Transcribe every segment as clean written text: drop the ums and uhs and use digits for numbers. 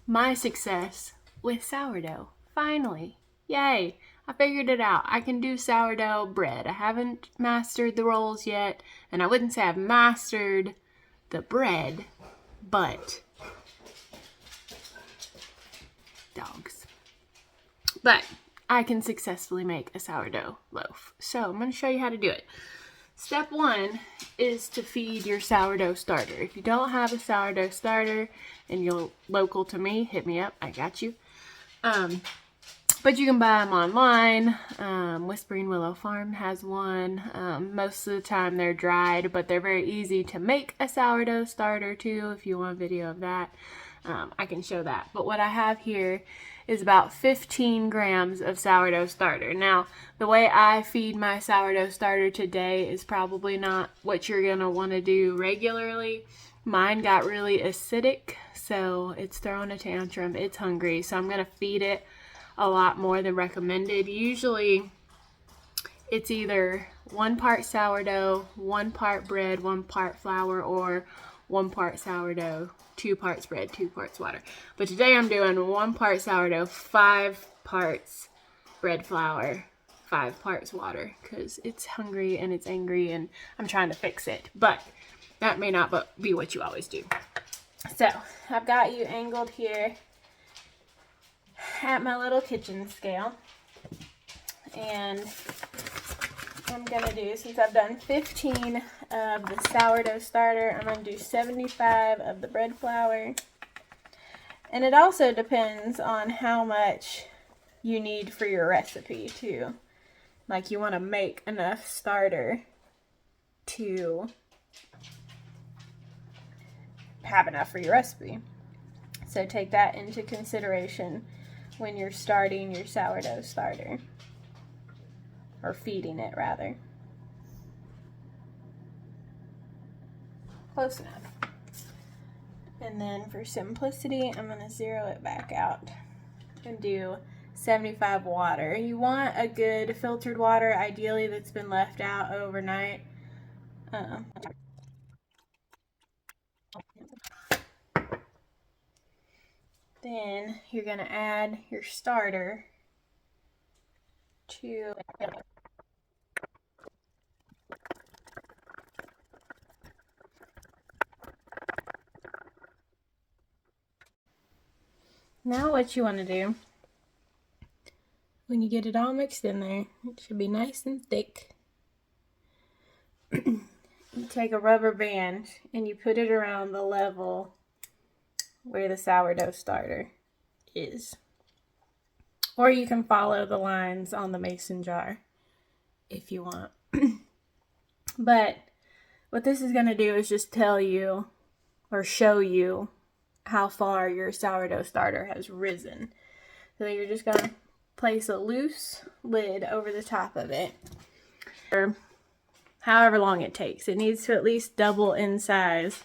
my success with sourdough. Finally. Yay. I figured it out. I can do sourdough bread. I haven't mastered the rolls yet, and I wouldn't say I've mastered the bread, but dogs. But I can successfully make a sourdough loaf. So I'm going to show you how to do it. Step one is to feed your sourdough starter. If you don't have a sourdough starter and you're local to me, hit me up. I got you. But you can buy them online. Whispering Willow Farm has one. Most of the time they're dried, but they're very easy to make a sourdough starter too. If you want a video of that, I can show that. But what I have here is about 15 grams of sourdough starter. Now, the way I feed my sourdough starter today is probably not what you're gonna want to do regularly. Mine got really acidic, so it's throwing a tantrum. It's hungry, so I'm gonna feed it a lot more than recommended. Usually it's either 1 part sourdough, 1 part bread, 1 part flour, or 1 part sourdough, 2 parts bread, 2 parts water. But today I'm doing 1 part sourdough, 5 parts bread flour, 5 parts water, because it's hungry and it's angry and I'm trying to fix it. But that may not be what you always do. So I've got you angled here at my little kitchen scale, and I'm gonna do, since I've done 15 of the sourdough starter, I'm gonna do 75 of the bread flour. And it also depends on how much you need for your recipe too. Like, you want to make enough starter to have enough for your recipe. So take that into consideration when you're starting your sourdough starter, or feeding it rather. Close enough. And then for simplicity, I'm going to zero it back out and do 75 water. You want a good filtered water, ideally that's been left out overnight. Then you're going to add your starter to now what you want to do, when you get it all mixed in there, it should be nice and thick. You take a rubber band and you put it around the level where the sourdough starter is. Or you can follow the lines on the mason jar if you want. But what this is going to do is just tell you or show you how far your sourdough starter has risen. So you're just going to place a loose lid over the top of it, or however long it takes. It needs to at least double in size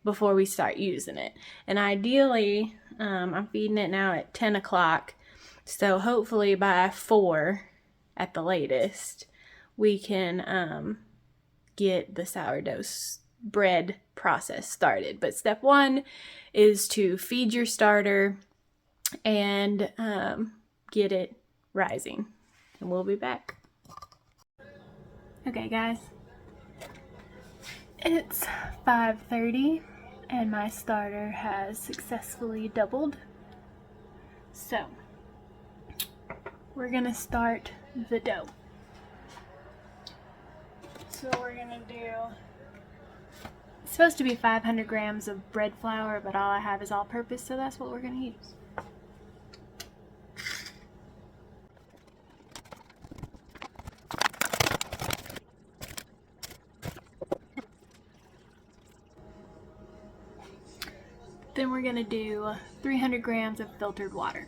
before we start using it. And ideally, I'm feeding it now at 10 o'clock. So hopefully by 4 at the latest, we can get the sourdough bread process started. But step 1 is to feed your starter and get it rising. And we'll be back. Okay guys, it's 5:30 and my starter has successfully doubled. So we're gonna start the dough. So we're gonna do, it's supposed to be 500 grams of bread flour, but all I have is all-purpose, so that's what we're gonna use. Then we're gonna do 300 grams of filtered water.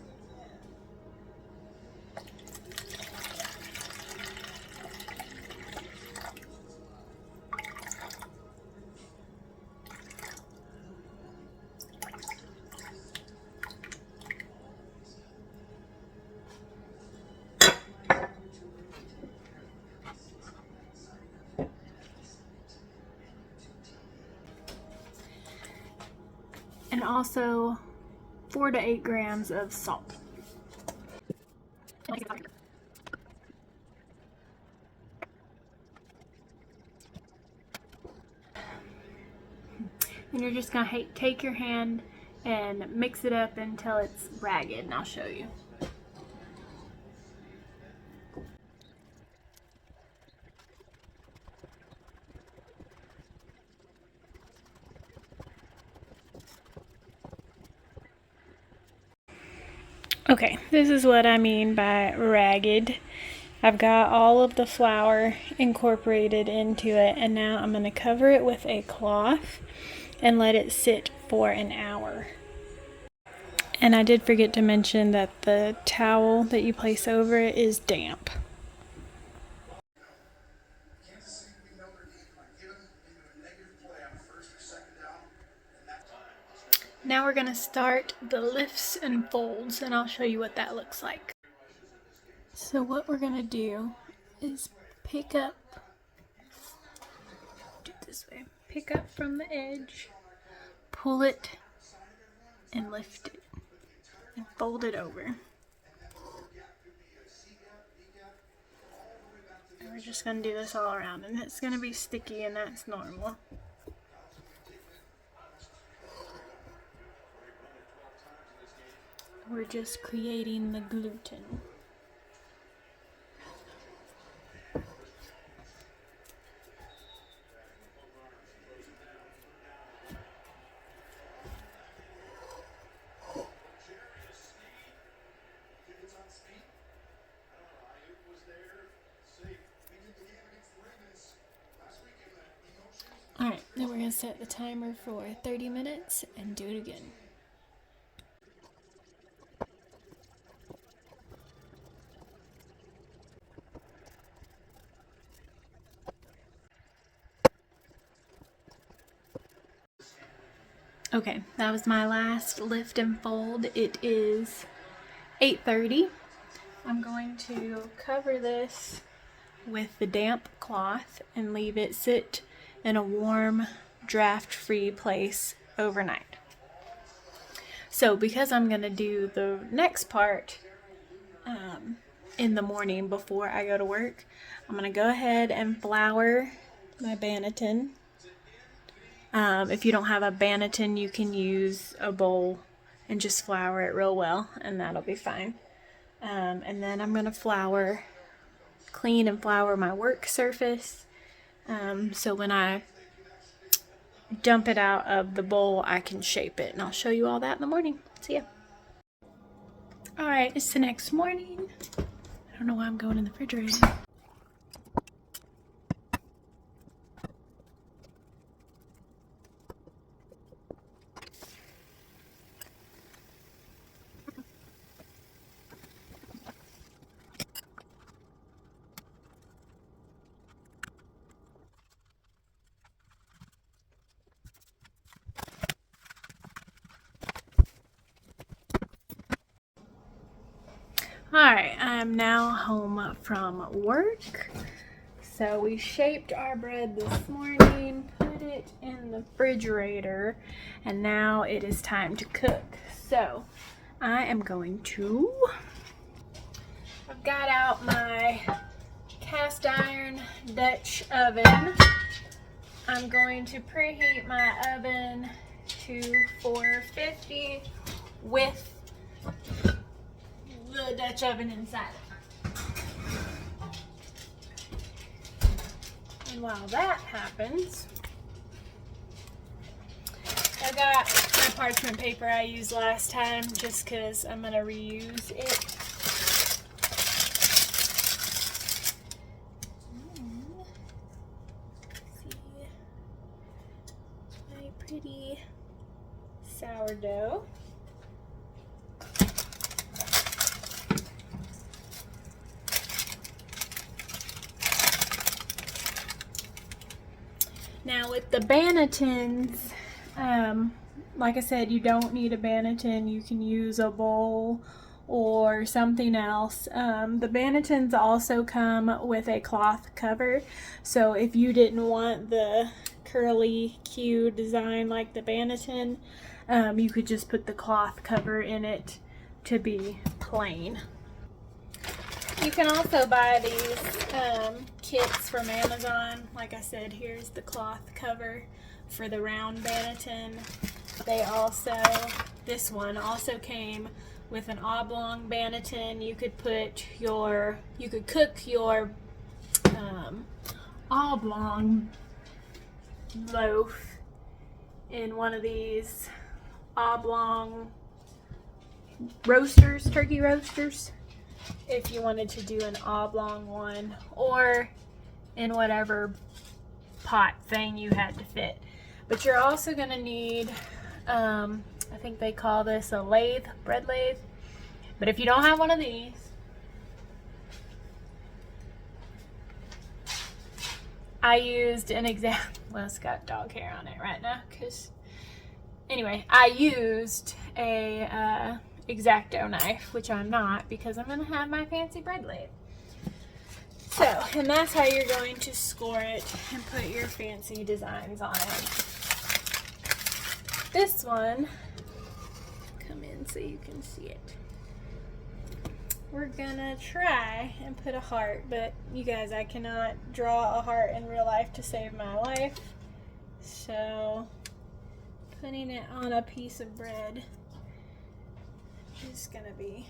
and also 4 to 8 grams of salt. And you're just gonna take your hand and mix it up until it's ragged, and I'll show you. Okay, this is what I mean by ragged. I've got all of the flour incorporated into it, and now I'm going to cover it with a cloth and let it sit for an hour. And I did forget to mention that the towel that you place over it is damp. Now we're going to start the lifts and folds, and I'll show you what that looks like. So what we're going to do is pick up from the edge, pull it, and lift it, and fold it over. And we're just going to do this all around, and it's going to be sticky, and that's normal. We're just creating the gluten. Alright, then we're going to set the timer for 30 minutes and do it again. Okay, that was my last lift and fold. It is 8:30. I'm going to cover this with the damp cloth and leave it sit in a warm, draft-free place overnight. So because I'm going to do the next part in the morning before I go to work, I'm going to go ahead and flour my Valentine. If you don't have a Valentine, you can use a bowl and just flour it real well, and that'll be fine. And then I'm going to clean and flour my work surface. So when I dump it out of the bowl, I can shape it, and I'll show you all that in the morning. See ya. Alright, it's the next morning. I don't know why I'm going in the refrigerator. Alright, I'm now home from work. So we shaped our bread this morning, put it in the refrigerator, and now it is time to cook. So I am going to, I've got out my cast iron Dutch oven. I'm going to preheat my oven to 450 with the Dutch oven inside it. And while that happens, I got my parchment paper I used last time just because I'm going to reuse it. See my pretty sourdough. Now with the bannetons, like I said, you don't need a banneton. You can use a bowl or something else. The bannetons also come with a cloth cover. So if you didn't want the curly Q design like the banneton, You could just put the cloth cover in it to be plain. You can also buy these kits from Amazon. Like I said, here's the cloth cover for the round banneton. This one also came with an oblong banneton. You could cook your oblong loaf in one of these oblong roasters, turkey roasters, if you wanted to do an oblong one, or in whatever pot thing you had to fit. But you're also going to need, I think they call this a lathe, bread lathe. But if you don't have one of these, I used an well, it's got dog hair on it right now, anyway, I used a X-Acto knife, which I'm not because I'm going to have my fancy bread lathe. So, and that's how you're going to score it and put your fancy designs on it. This one, come in so you can see it. We're gonna try and put a heart, but you guys, I cannot draw a heart in real life to save my life. So, putting it on a piece of bread is gonna be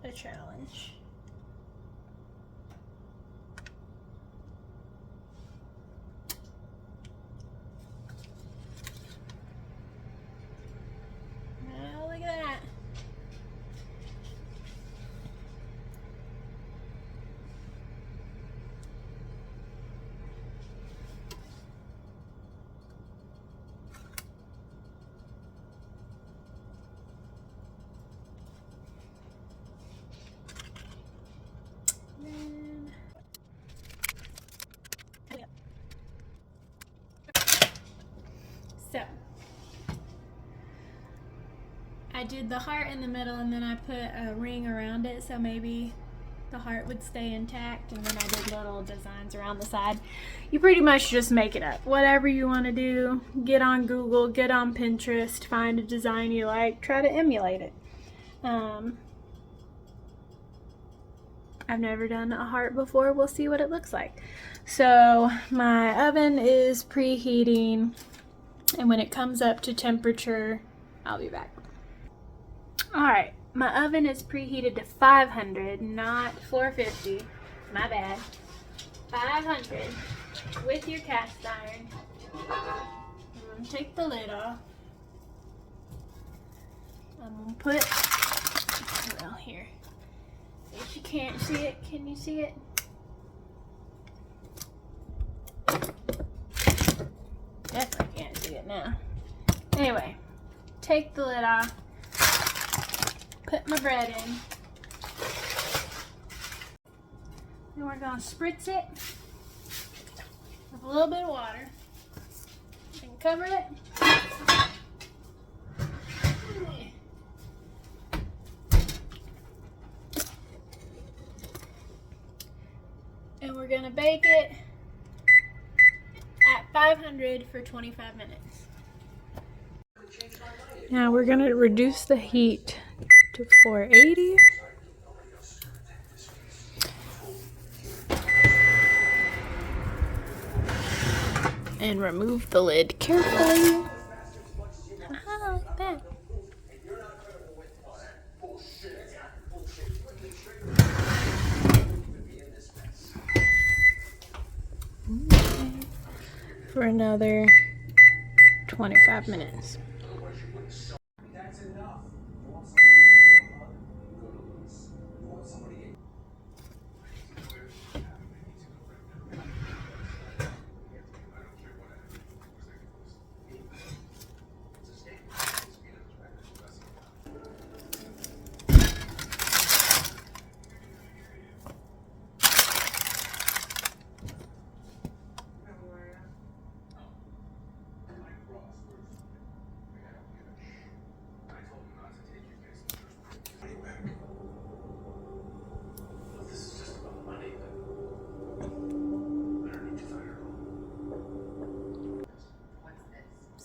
a challenge. Oh, look at that. So, I did the heart in the middle and then I put a ring around it so maybe the heart would stay intact, and then I did little designs around the side. You pretty much just make it up. Whatever you want to do, get on Google, get on Pinterest, find a design you like, try to emulate it. I've never done a heart before. We'll see what it looks like. So my oven is preheating, and when it comes up to temperature, I'll be back. Alright, my oven is preheated to 500, not 450. My bad. 500 with your cast iron. I'm going to take the lid off. I'm going to put, well, here. If you can't see it, can you see it? Definitely can't see it now. Anyway, take the lid off. Put my bread in. And we're going to spritz it with a little bit of water. And cover it. And we're going to bake it at 500 for 25 minutes. Now we're going to reduce the heat to 480. And remove the lid carefully. Ah, like that. Okay. For another 25 minutes.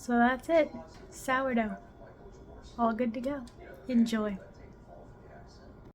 So that's it. Sourdough. All good to go. Enjoy.